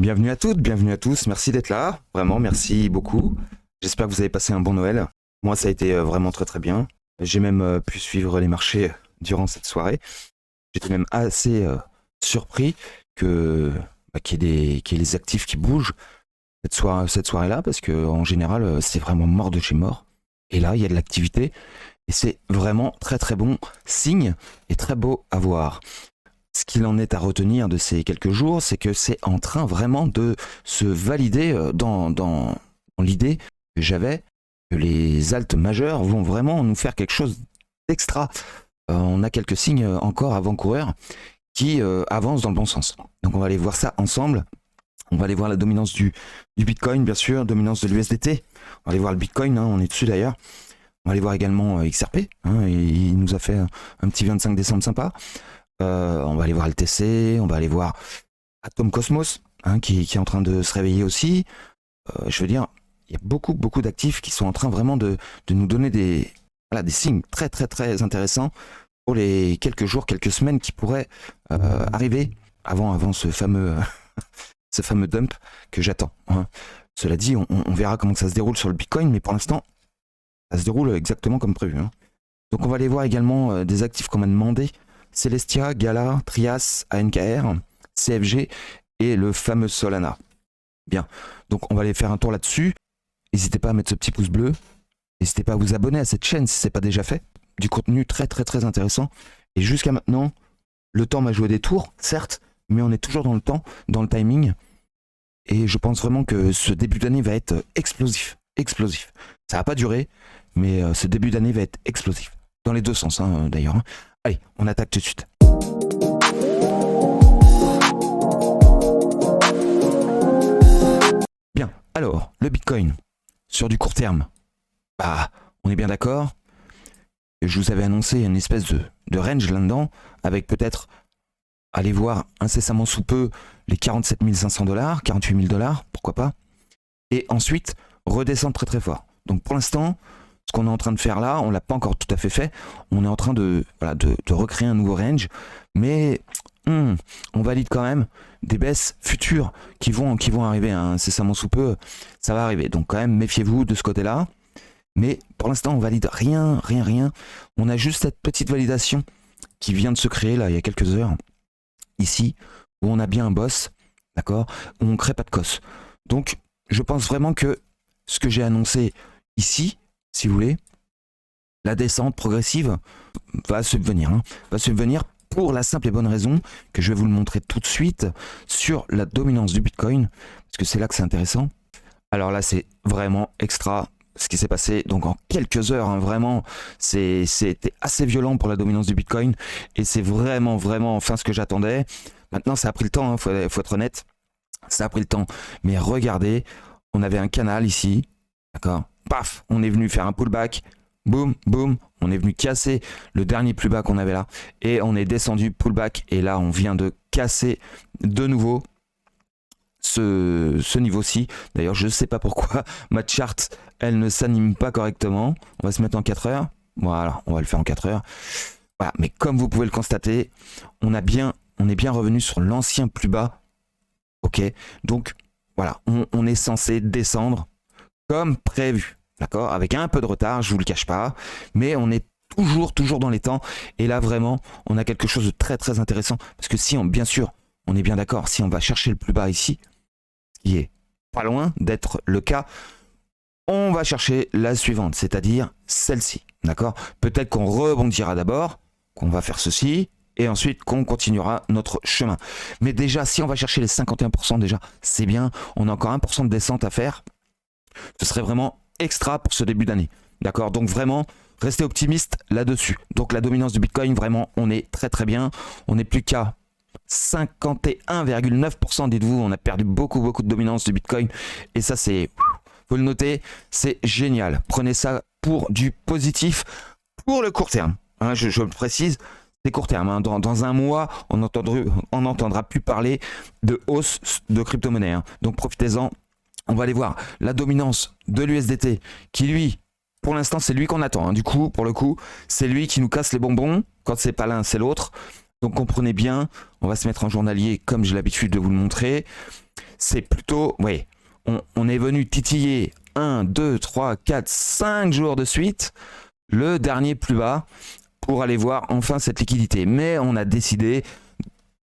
Bienvenue à toutes, bienvenue à tous. Merci d'être là. Vraiment, merci beaucoup. J'espère que vous avez passé un bon Noël. Moi, ça a été vraiment très très bien. J'ai même pu suivre les marchés durant cette soirée. J'étais même assez surpris que qu'il y ait des actifs qui bougent cette soirée-là, parce que en général, c'est vraiment mort de chez mort. Et là, il y a de l'activité, et c'est vraiment très très bon signe et très beau à voir. Ce qu'il en est à retenir de ces quelques jours, c'est que c'est en train vraiment de se valider dans l'idée que j'avais que les altes majeures vont vraiment nous faire quelque chose d'extra. On a quelques signes encore avant-coureurs qui avancent dans le bon sens. Donc on va aller voir ça ensemble. On va aller voir la dominance du Bitcoin, bien sûr, dominance de l'USDT. On va aller voir le Bitcoin, hein, on est dessus d'ailleurs. On va aller voir également XRP. Hein, et il nous a fait un petit 25 décembre sympa. On va aller voir le TC, on va aller voir Atom Cosmos, hein, qui est en train de se réveiller aussi. Je veux dire, il y a beaucoup d'actifs qui sont en train vraiment de nous donner des signes très très très intéressants pour les quelques jours, quelques semaines qui pourraient arriver avant ce fameux, ce fameux dump que j'attends. Hein. Cela dit, on verra comment ça se déroule sur le Bitcoin, mais pour l'instant, ça se déroule exactement comme prévu. Hein. Donc on va aller voir également des actifs qu'on m'a demandé. Celestia, Gala, Trias, ANKR, CFG et le fameux Solana. Bien, donc on va aller faire un tour là-dessus. N'hésitez pas à mettre ce petit pouce bleu. N'hésitez pas à vous abonner à cette chaîne si ce n'est pas déjà fait. Du contenu très très très intéressant. Et jusqu'à maintenant, le temps m'a joué des tours, certes, mais on est toujours dans le temps, dans le timing. Et je pense vraiment que ce début d'année va être explosif. Explosif. Ça va pas durer, mais ce début d'année va être explosif. Dans les deux sens, hein, d'ailleurs. Hein. Allez, on attaque tout de suite. Bien, alors, le Bitcoin, sur du court terme, on est bien d'accord. Je vous avais annoncé une espèce de range là-dedans, avec peut-être, aller voir incessamment sous peu les 47 500 $, 48 000 $, pourquoi pas. Et ensuite, redescendre très très fort. Donc pour l'instant, ce qu'on est en train de faire là, on ne l'a pas encore tout à fait fait. On est en train de recréer un nouveau range, mais on valide quand même des baisses futures qui vont arriver incessamment sous peu. Ça va arriver, donc quand même méfiez-vous de ce côté-là. Mais pour l'instant, on valide rien. On a juste cette petite validation qui vient de se créer là il y a quelques heures, ici, où on a bien un boss, d'accord, où on ne crée pas de cos. Donc je pense vraiment que ce que j'ai annoncé ici, si vous voulez, la descente progressive va subvenir. Hein, va subvenir pour la simple et bonne raison que je vais vous le montrer tout de suite sur la dominance du Bitcoin, parce que c'est là que c'est intéressant. Alors là, c'est vraiment extra ce qui s'est passé. Donc en quelques heures, hein, vraiment, c'était assez violent pour la dominance du Bitcoin, et c'est vraiment enfin ce que j'attendais. Maintenant, ça a pris le temps, hein, faut être honnête, ça a pris le temps. Mais regardez, on avait un canal ici, d'accord, paf, on est venu faire un pullback, boum, on est venu casser le dernier plus bas qu'on avait là, et on est descendu pullback, et là on vient de casser de nouveau ce niveau-ci. D'ailleurs, je ne sais pas pourquoi ma chart, elle ne s'anime pas correctement. On va se mettre en 4 heures. Voilà, on va le faire en 4 heures. Voilà, mais comme vous pouvez le constater, on est bien revenu sur l'ancien plus bas. Ok, donc voilà, on est censé descendre comme prévu, d'accord, avec un peu de retard, je vous le cache pas, mais on est toujours dans les temps. Et là vraiment, on a quelque chose de très très intéressant, parce que si bien sûr, on est bien d'accord, si on va chercher le plus bas ici, ce qui est pas loin d'être le cas, on va chercher la suivante, c'est-à-dire celle-ci, d'accord. Peut-être qu'on rebondira d'abord, qu'on va faire ceci, et ensuite qu'on continuera notre chemin. Mais déjà, si on va chercher les 51%, déjà, c'est bien. On a encore 1% de descente à faire. Ce serait vraiment extra pour ce début d'année. D'accord? Donc vraiment, restez optimiste là-dessus. Donc la dominance du Bitcoin, vraiment, on est très très bien. On n'est plus qu'à 51,9%, dites-vous. On a perdu beaucoup de dominance du Bitcoin. Et ça, c'est... Faut le noter, c'est génial. Prenez ça pour du positif pour le court terme. Hein, je le précise. C'est court terme, hein. Dans un mois, on n'entendra plus parler de hausse de crypto-monnaie. Hein. Donc profitez-en. On va aller voir la dominance de l'USDT qui, lui, pour l'instant, c'est lui qu'on attend. Hein. Du coup, pour le coup, c'est lui qui nous casse les bonbons. Quand c'est pas l'un, c'est l'autre. Donc comprenez bien, on va se mettre en journalier comme j'ai l'habitude de vous le montrer. c'est plutôt, oui, on est venu titiller 1, 2, 3, 4, 5 jours de suite le dernier plus bas pour aller voir enfin cette liquidité. Mais on a décidé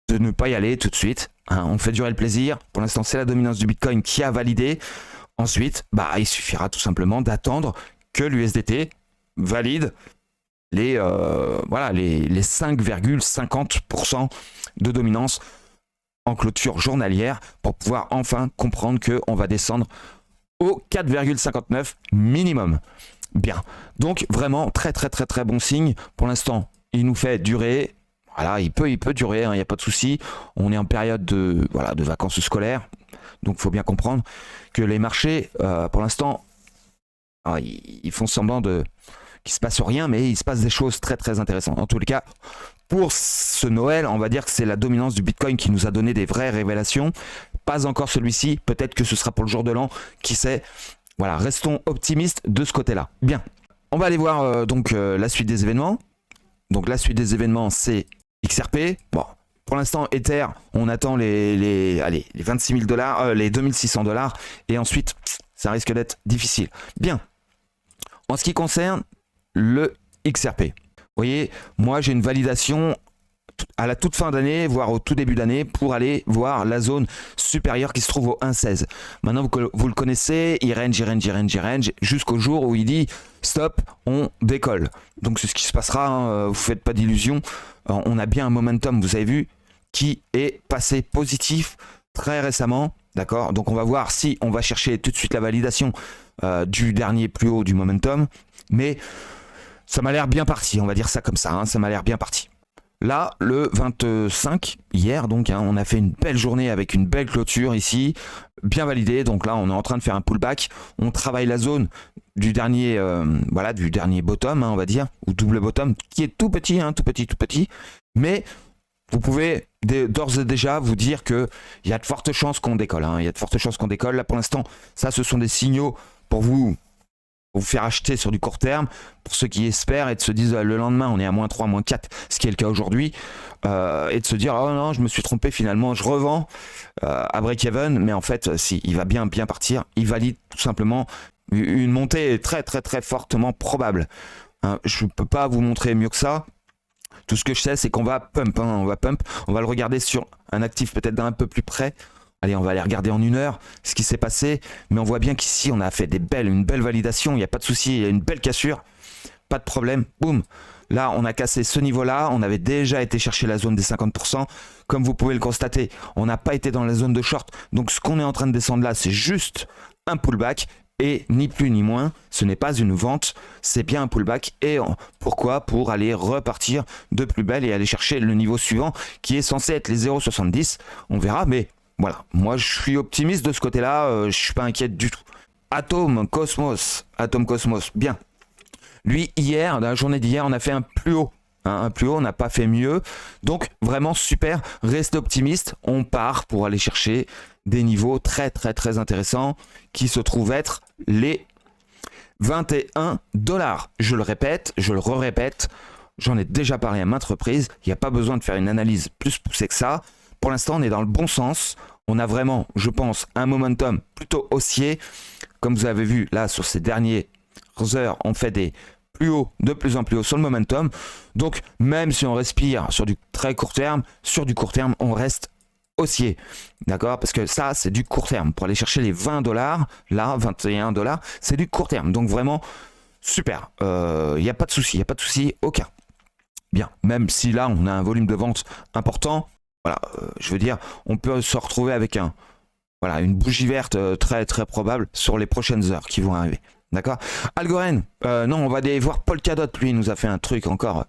de ne pas y aller tout de suite. Hein, on fait durer le plaisir. Pour l'instant, c'est la dominance du Bitcoin qui a validé. Ensuite, il suffira tout simplement d'attendre que l'USDT valide les 5,50% de dominance en clôture journalière pour pouvoir enfin comprendre qu'on va descendre au 4,59 minimum. Bien, donc vraiment très très très très bon signe. Pour l'instant, il nous fait durer. Voilà, il peut durer, il n'y a pas de souci. On est en période de vacances scolaires, donc il faut bien comprendre que les marchés, pour l'instant, ils font semblant qu'il ne se passe rien, mais il se passe des choses très très intéressantes. En tous les cas, pour ce Noël, on va dire que c'est la dominance du Bitcoin qui nous a donné des vraies révélations. Pas encore celui-ci, peut-être que ce sera pour le jour de l'an, qui sait. Voilà, restons optimistes de ce côté-là. Bien, on va aller voir la suite des événements. Donc la suite des événements, c'est XRP. Bon, pour l'instant, Ether, on attend les 26 000 $, les 2600 $, et ensuite, ça risque d'être difficile. Bien, en ce qui concerne le XRP, vous voyez, moi j'ai une validation à la toute fin d'année, voire au tout début d'année, pour aller voir la zone supérieure qui se trouve au 1,16. Maintenant, vous le connaissez, il range, jusqu'au jour où il dit stop, on décolle. Donc c'est ce qui se passera, hein, vous ne faites pas d'illusions. On a bien un momentum, vous avez vu, qui est passé positif très récemment. D'accord. Donc on va voir si on va chercher tout de suite la validation du dernier plus haut du momentum. Mais ça m'a l'air bien parti, on va dire ça comme ça, hein, ça m'a l'air bien parti. Là, le 25, hier, donc, on a fait une belle journée avec une belle clôture ici, bien validée. Donc là, on est en train de faire un pullback. On travaille la zone du dernier, du dernier bottom, on va dire, ou double bottom, qui est tout petit, tout petit. Mais vous pouvez d'ores et déjà vous dire qu'il y a de fortes chances qu'on décolle. Il y a de fortes chances qu'on décolle. Là, pour l'instant, ça, ce sont des signaux pour vous faire acheter sur du court terme, pour ceux qui espèrent et de se disent le lendemain on est à -3, -4, ce qui est le cas aujourd'hui, et de se dire oh non, je me suis trompé, finalement je revends à break-even, mais en fait si, il va bien partir, il valide tout simplement une montée très très très fortement probable. Je ne peux pas vous montrer mieux que ça. Tout ce que je sais, c'est qu'on va pump, on va le regarder sur un actif peut-être d'un peu plus près. Allez, on va aller regarder en 1 heure ce qui s'est passé. Mais on voit bien qu'ici, on a fait une belle validation. Il n'y a pas de souci, il y a une belle cassure. Pas de problème. Boum. Là, on a cassé ce niveau-là. On avait déjà été chercher la zone des 50%. Comme vous pouvez le constater, on n'a pas été dans la zone de short. Donc, ce qu'on est en train de descendre là, c'est juste un pullback. Et ni plus ni moins, ce n'est pas une vente, c'est bien un pullback. Et pourquoi? Pour aller repartir de plus belle et aller chercher le niveau suivant qui est censé être les 0,70. On verra, mais voilà, moi je suis optimiste de ce côté-là, je suis pas inquiète du tout. Atom Cosmos, bien. Lui, hier, dans la journée d'hier, on a fait un plus haut. Un plus haut, on n'a pas fait mieux. Donc vraiment super, restez optimiste. On part pour aller chercher des niveaux très très très intéressants qui se trouvent être les 21 $. Je le répète, je le répète, j'en ai déjà parlé à maintes reprises. Il n'y a pas besoin de faire une analyse plus poussée que ça. Pour l'instant, on est dans le bon sens. On a vraiment, je pense, un momentum plutôt haussier. Comme vous avez vu, là, sur ces dernières heures, on fait des plus hauts, de plus en plus haut sur le momentum. Donc, même si on respire sur du très court terme, sur du court terme, on reste haussier. D'accord? Parce que ça, c'est du court terme. Pour aller chercher les 20 $, là, 21 $, c'est du court terme. Donc, vraiment, super. Il n'y a pas de souci, aucun. Bien, même si là, on a un volume de vente important. Voilà, je veux dire, on peut se retrouver avec une bougie verte très très probable sur les prochaines heures qui vont arriver. D'accord? Algorand, non, on va aller voir Polkadot, lui, il nous a fait un truc encore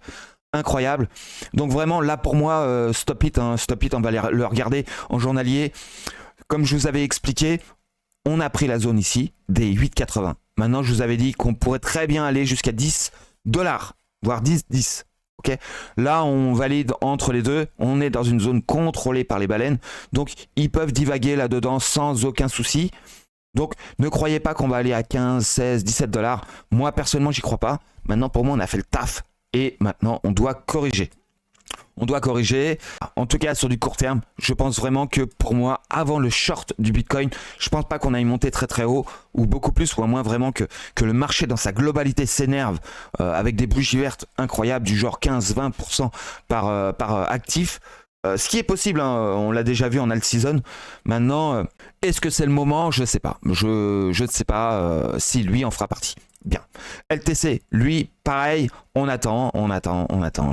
incroyable. Donc vraiment, là pour moi, stop it, on va le regarder en journalier. Comme je vous avais expliqué, on a pris la zone ici des 8,80. Maintenant, je vous avais dit qu'on pourrait très bien aller jusqu'à 10 $, voire 10. Okay. Là, on valide entre les deux. On est dans une zone contrôlée par les baleines. Donc, ils peuvent divaguer là-dedans sans aucun souci. Donc, ne croyez pas qu'on va aller à 15, 16, 17 $. Moi, personnellement, j'y crois pas. Maintenant, pour moi, on a fait le taf. Et maintenant, on doit corriger. on doit corriger. En tout cas, sur du court terme, je pense vraiment que pour moi, avant le short du Bitcoin, je pense pas qu'on aille monter très très haut, ou beaucoup plus, ou à moins vraiment que le marché dans sa globalité s'énerve avec des bougies vertes incroyables, du genre 15-20% par actif. Ce qui est possible, hein, on l'a déjà vu en alt season. Maintenant, est-ce que c'est le moment? Je ne sais pas. Je ne sais pas si lui en fera partie. Bien. LTC, lui, pareil, on attend.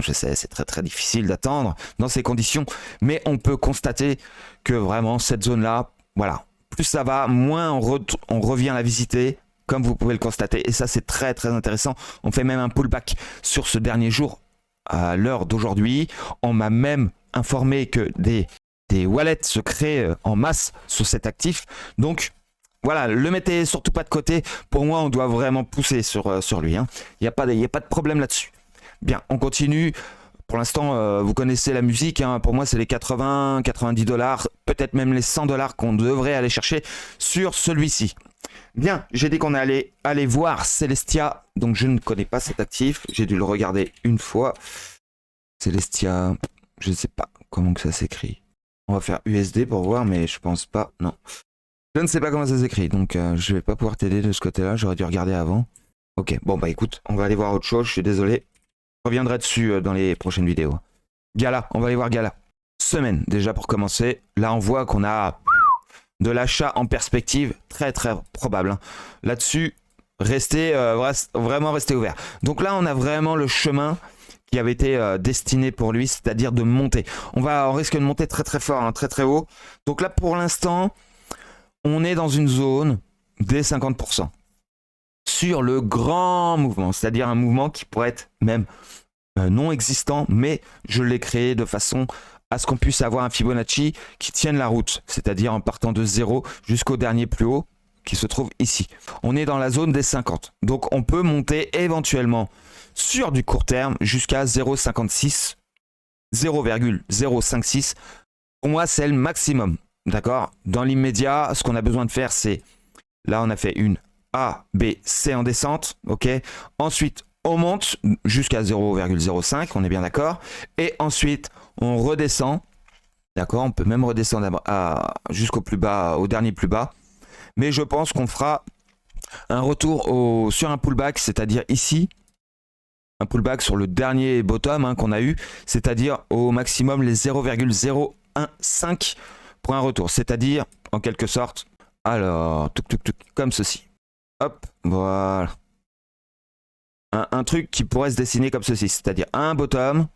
Je sais, c'est très très difficile d'attendre dans ces conditions, mais on peut constater que vraiment cette zone-là, voilà, plus ça va, moins on revient la visiter, comme vous pouvez le constater. Et ça, c'est très très intéressant. On fait même un pullback sur ce dernier jour à l'heure d'aujourd'hui. On m'a même informé que des wallets se créent en masse sur cet actif. Donc voilà, le mettez surtout pas de côté. Pour moi, on doit vraiment pousser sur lui. Hein. Il n'y a pas de problème là-dessus. Bien, on continue. Pour l'instant, vous connaissez la musique. Hein. Pour moi, c'est les 80, 90 $, peut-être même les 100 $ qu'on devrait aller chercher sur celui-ci. Bien, j'ai dit qu'on allait aller voir Celestia. Donc, je ne connais pas cet actif. J'ai dû le regarder une fois. Celestia, je ne sais pas comment que ça s'écrit. On va faire USD pour voir, mais je pense pas. Non. Je ne sais pas comment ça s'écrit, donc je vais pas pouvoir t'aider de ce côté-là. J'aurais dû regarder avant. Ok, bon bah écoute, on va aller voir autre chose. Je suis désolé. Je reviendrai dessus dans les prochaines vidéos. Gala, on va aller voir Gala. Semaine, déjà pour commencer. Là, on voit qu'on a de l'achat en perspective, très très probable. Hein. Là-dessus, vraiment rester ouvert. Donc là, on a vraiment le chemin qui avait été destiné pour lui, c'est-à-dire de monter. On risque de monter très très fort, hein, très très haut. Donc là, pour l'instant, on est dans une zone des 50%. Sur le grand mouvement, c'est-à-dire un mouvement qui pourrait être même non existant, mais je l'ai créé de façon à ce qu'on puisse avoir un Fibonacci qui tienne la route, c'est-à-dire en partant de 0 jusqu'au dernier plus haut qui se trouve ici. On est dans la zone des 50. Donc on peut monter éventuellement sur du court terme jusqu'à 0,56, 0,056. Pour moi, c'est le maximum. D'accord? Dans l'immédiat, ce qu'on a besoin de faire, c'est... Là, on a fait une A, B, C en descente. Ok. Ensuite, on monte jusqu'à 0,05. On est bien d'accord. Et ensuite, on redescend. D'accord? On peut même redescendre jusqu'au plus bas, au dernier plus bas. Mais je pense qu'on fera un retour sur un pullback, c'est-à-dire ici. Un pullback sur le dernier bottom hein, qu'on a eu, c'est-à-dire au maximum les 0,015 pour un retour. C'est-à-dire, en quelque sorte, alors, comme ceci. Hop, voilà. Un truc qui pourrait se dessiner comme ceci, c'est-à-dire un bottom,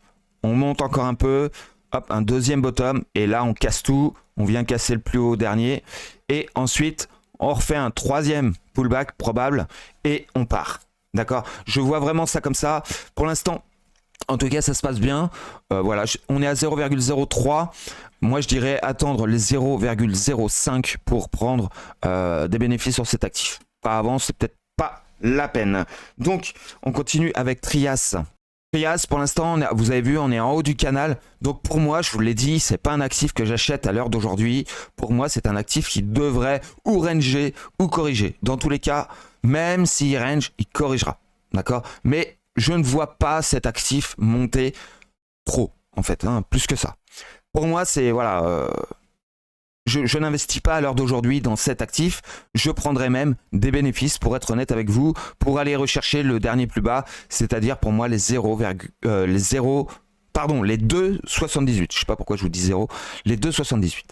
on monte encore un peu, hop, un deuxième bottom, et là on casse tout, on vient casser le plus haut dernier, et ensuite on refait un troisième pullback probable, et on part. D'accord? Je vois vraiment ça comme ça. Pour l'instant, en tout cas, ça se passe bien. Voilà, on est à 0,03. Moi, je dirais attendre les 0,05 pour prendre des bénéfices sur cet actif. Pas avant, c'est peut-être pas la peine. Donc, on continue avec Trias. Trias, pour l'instant, vous avez vu, on est en haut du canal. Donc, pour moi, je vous l'ai dit, c'est pas un actif que j'achète à l'heure d'aujourd'hui. Pour moi, c'est un actif qui devrait ou ranger ou corriger. Dans tous les cas, même s'il range, il corrigera. D'accord? Mais je ne vois pas cet actif monter trop, en fait, hein, plus que ça. Pour moi, c'est, voilà, je n'investis pas à l'heure d'aujourd'hui dans cet actif. Je prendrai même des bénéfices, pour être honnête avec vous, pour aller rechercher le dernier plus bas, c'est-à-dire pour moi les 2,78. Je ne sais pas pourquoi je vous dis 0, les 2,78.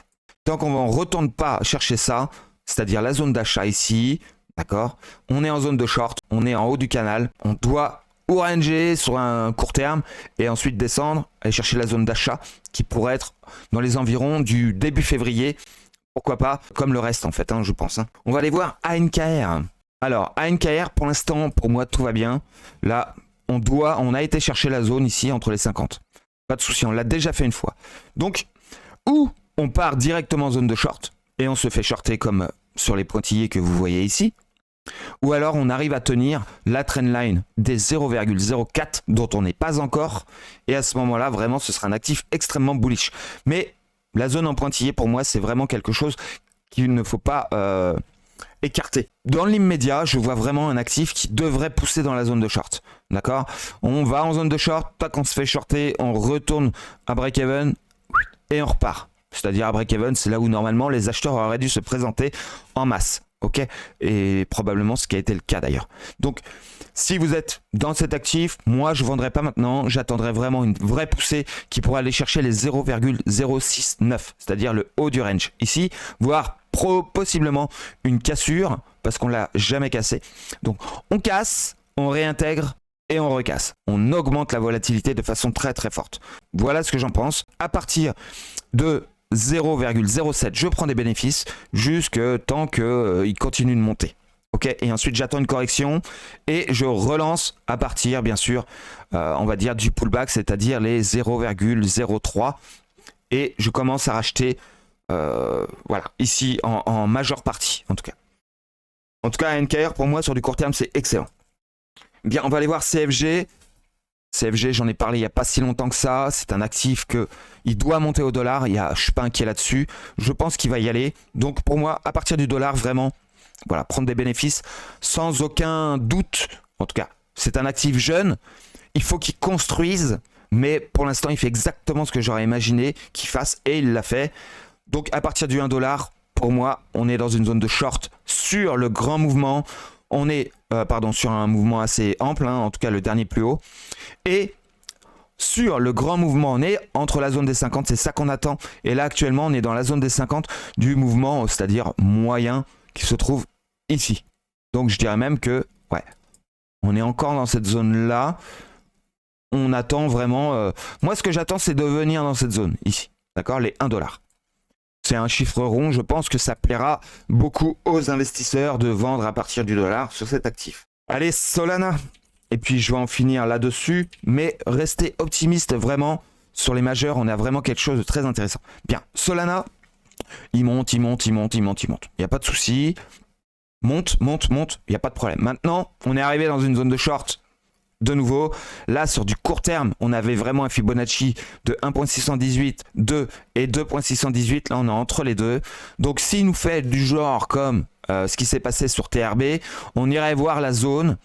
Tant qu'on ne retourne pas chercher ça, c'est-à-dire la zone d'achat ici, d'accord, on est en zone de short, on est en haut du canal, on doit ou ranger sur un court terme et ensuite descendre, aller chercher la zone d'achat qui pourrait être dans les environs du début février, pourquoi pas, comme le reste en fait, hein, je pense. Hein. On va aller voir ANKR. Alors, ANKR, pour l'instant, pour moi, tout va bien. Là, on a été chercher la zone ici entre les 50. Pas de souci, on l'a déjà fait une fois. Donc, ou on part directement en zone de short et on se fait shorter comme sur les pointillés que vous voyez ici. Ou alors on arrive à tenir la trendline des 0,04 dont on n'est pas encore. Et à ce moment-là, vraiment, ce sera un actif extrêmement bullish. Mais la zone en pointillé, pour moi, c'est vraiment quelque chose qu'il ne faut pas écarté. Dans l'immédiat, je vois vraiment un actif qui devrait pousser dans la zone de short. D'accord? On va en zone de short, tac, on se fait shorter, on retourne à break-even et on repart. C'est-à-dire à break-even, c'est là où normalement les acheteurs auraient dû se présenter en masse. Ok? Et probablement ce qui a été le cas d'ailleurs. Donc, si vous êtes dans cet actif, moi je ne vendrai pas maintenant, j'attendrai vraiment une vraie poussée qui pourrait aller chercher les 0,069, c'est-à-dire le haut du range ici, voire possiblement une cassure, parce qu'on ne l'a jamais cassé. Donc on casse, on réintègre et on recasse. On augmente la volatilité de façon très très forte. Voilà ce que j'en pense. À partir de 0,07, je prends des bénéfices jusque tant qu'il continue de monter. Ok, et ensuite j'attends une correction et je relance à partir, bien sûr, on va dire du pullback, c'est-à-dire les 0,03, et je commence à racheter, voilà, ici en majeure partie, en tout cas. En tout cas, NKR pour moi sur du court terme c'est excellent. Bien, on va aller voir CFG. CFG, j'en ai parlé il n'y a pas si longtemps que ça. C'est un actif il doit monter au dollar. Je ne suis pas inquiet là-dessus. Je pense qu'il va y aller. Donc pour moi, à partir du dollar, vraiment, voilà, prendre des bénéfices sans aucun doute. En tout cas, c'est un actif jeune. Il faut qu'il construise. Mais pour l'instant, il fait exactement ce que j'aurais imaginé qu'il fasse. Et il l'a fait. Donc à partir du 1 dollar, pour moi, on est dans une zone de short sur le grand mouvement. On est sur un mouvement assez ample, hein, en tout cas le dernier plus haut. Et sur le grand mouvement, on est entre la zone des 50, c'est ça qu'on attend. Et là actuellement, on est dans la zone des 50 du mouvement, c'est-à-dire moyen, qui se trouve ici. Donc je dirais même que, ouais, on est encore dans cette zone-là. On attend vraiment... moi, ce que j'attends, c'est de venir dans cette zone, ici. D'accord? Les 1 dollar. C'est un chiffre rond, je pense que ça plaira beaucoup aux investisseurs de vendre à partir du dollar sur cet actif. Allez, Solana. Et puis je vais en finir là-dessus, mais restez optimiste vraiment sur les majeurs, on a vraiment quelque chose de très intéressant. Bien, Solana, il monte, il monte, il monte, il monte, il monte. Il n'y a pas de souci. Monte, monte, monte, il n'y a pas de problème. Maintenant, on est arrivé dans une zone de short. De nouveau, là sur du court terme, on avait vraiment un Fibonacci de 1.618, 2 et 2.618. Là, on est entre les deux. Donc, s'il nous fait du genre comme ce qui s'est passé sur TRB, on irait voir la zone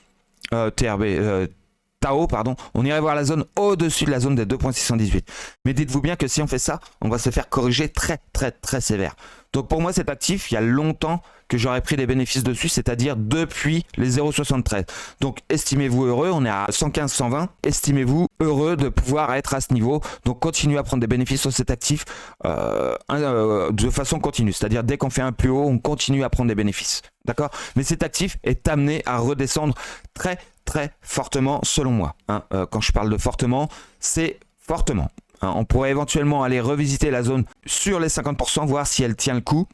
Tao, pardon, on irait voir la zone au-dessus de la zone des 2.618. Mais dites-vous bien que si on fait ça, on va se faire corriger très, très, très sévère. Donc, pour moi, cet actif, il y a longtemps que j'aurais pris des bénéfices dessus, c'est-à-dire depuis les 0,73. Donc estimez-vous heureux, on est à 115, 120, estimez-vous heureux de pouvoir être à ce niveau. Donc continuez à prendre des bénéfices sur cet actif de façon continue, c'est-à-dire dès qu'on fait un plus haut, on continue à prendre des bénéfices. D'accord? Mais cet actif est amené à redescendre très très fortement selon moi. Hein. Quand je parle de fortement, c'est fortement. Hein. On pourrait éventuellement aller revisiter la zone sur les 50%, voir si elle tient le coup.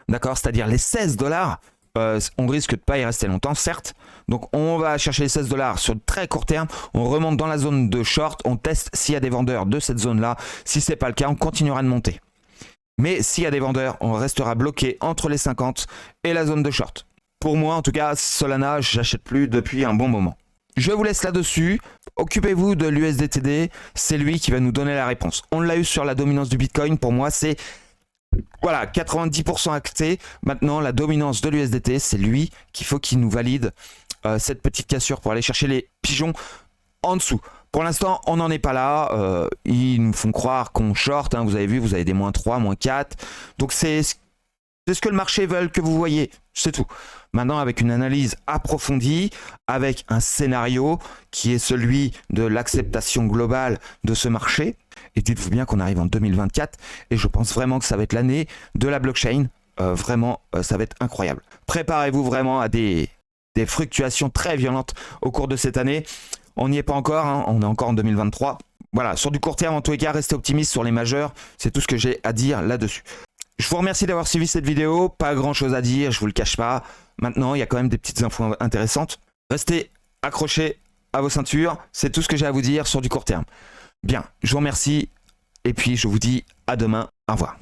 D'accord, c'est-à-dire les 16 dollars, on risque de ne pas y rester longtemps, certes. Donc on va chercher les 16 dollars sur très court terme, on remonte dans la zone de short, on teste s'il y a des vendeurs de cette zone-là. Si ce n'est pas le cas, on continuera de monter. Mais s'il y a des vendeurs, on restera bloqué entre les 50 et la zone de short. Pour moi, en tout cas, Solana, je n'achète plus depuis un bon moment. Je vous laisse là-dessus. Occupez-vous de l'USDTD, c'est lui qui va nous donner la réponse. On l'a eu sur la dominance du Bitcoin, pour moi, c'est... Voilà, 90% acté. Maintenant, la dominance de l'USDT, c'est lui qu'il faut qu'il nous valide cette petite cassure pour aller chercher les pigeons en dessous. Pour l'instant, on n'en est pas là. Ils nous font croire qu'on short. Hein, vous avez vu, vous avez des -3, -4. Donc, c'est ce que le marché veut que vous voyez. C'est tout. Maintenant, avec une analyse approfondie, avec un scénario qui est celui de l'acceptation globale de ce marché. Et dites-vous bien qu'on arrive en 2024 et je pense vraiment que ça va être l'année de la blockchain. Vraiment, ça va être incroyable. Préparez-vous vraiment à des fluctuations très violentes au cours de cette année. On n'y est pas encore, hein, on est encore en 2023. Voilà, sur du court terme, en tous les cas, restez optimiste sur les majeurs. C'est tout ce que j'ai à dire là-dessus. Je vous remercie d'avoir suivi cette vidéo. Pas grand-chose à dire, je vous le cache pas. Maintenant, il y a quand même des petites infos intéressantes. Restez accrochés à vos ceintures. C'est tout ce que j'ai à vous dire sur du court terme. Bien, je vous remercie et puis je vous dis à demain. Au revoir.